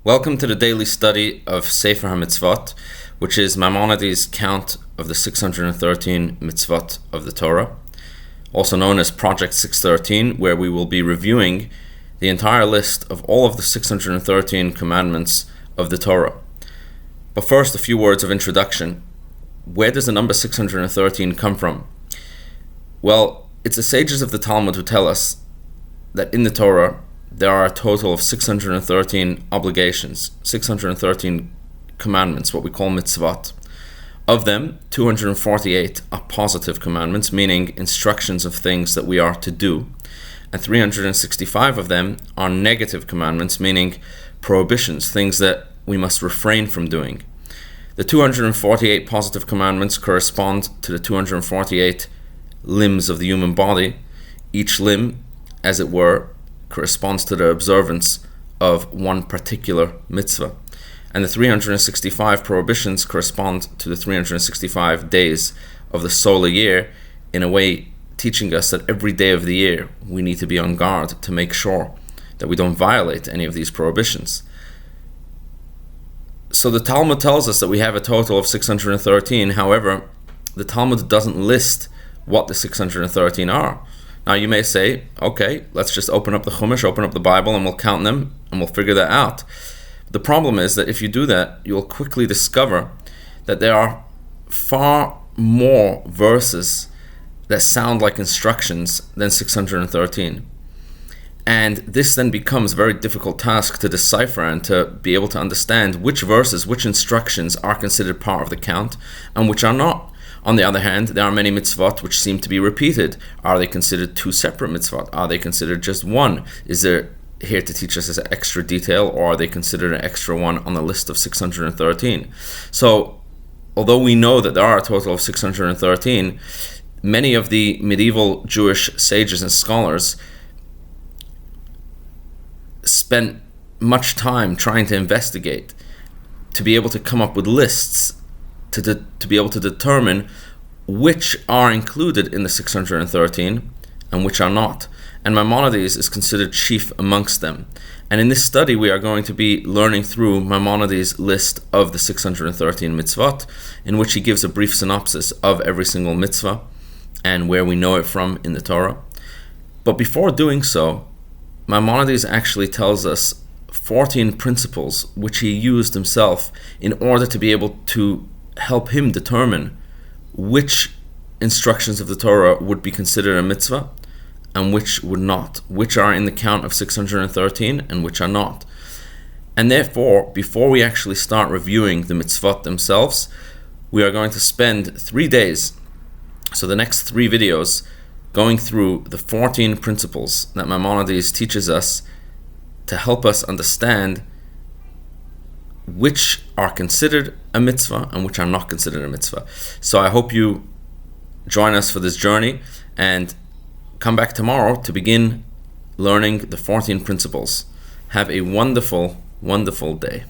Welcome to the daily study of Sefer Hamitzvot, which is Maimonides' count of the 613 mitzvot of the Torah, also known as Project 613, where we will be reviewing the entire list of all of the 613 commandments of the Torah. But first, a few words of introduction. Where does the number 613 come from? Well, it's the sages of the Talmud who tell us that in the Torah there are a total of 613 obligations, 613 commandments, what we call mitzvot. Of them, 248 are positive commandments, meaning instructions of things that we are to do, and 365 of them are negative commandments, meaning prohibitions, things that we must refrain from doing. The 248 positive commandments correspond to the 248 limbs of the human body. Each limb, as it were, corresponds to the observance of one particular mitzvah. And the 365 prohibitions correspond to the 365 days of the solar year, in a way teaching us that every day of the year we need to be on guard to make sure that we don't violate any of these prohibitions. So the Talmud tells us that we have a total of 613. However, the Talmud doesn't list what the 613 are. Now you may say, okay, let's just open up the Chumash, open up the Bible, and we'll count them, and we'll figure that out. The problem is that if you do that, you'll quickly discover that there are far more verses that sound like instructions than 613. And this then becomes a very difficult task to decipher and to be able to understand which verses, which instructions are considered part of the count and which are not. On the other hand, there are many mitzvot which seem to be repeated. Are they considered two separate mitzvot? Are they considered just one? Is there here to teach us as an extra detail, or are they considered an extra one on the list of 613? So, although we know that there are a total of 613, many of the medieval Jewish sages and scholars spent much time trying to investigate, to be able to come up with lists to be able to determine which are included in the 613 and which are not. And Maimonides is considered chief amongst them. And in this study we are going to be learning through Maimonides' list of the 613 mitzvot, in which he gives a brief synopsis of every single mitzvah and where we know it from in the Torah. But before doing so, Maimonides actually tells us 14 principles which he used himself in order to be able to help him determine which instructions of the Torah would be considered a mitzvah and which would not, which are in the count of 613 and which are not. And therefore, before we actually start reviewing the mitzvot themselves, we are going to spend 3 days, so the next 3 videos, going through the 14 principles that Maimonides teaches us to help us understand which are considered a mitzvah and which are not considered a mitzvah. So I hope you join us for this journey and come back tomorrow to begin learning the 14 principles. Have a wonderful, wonderful day.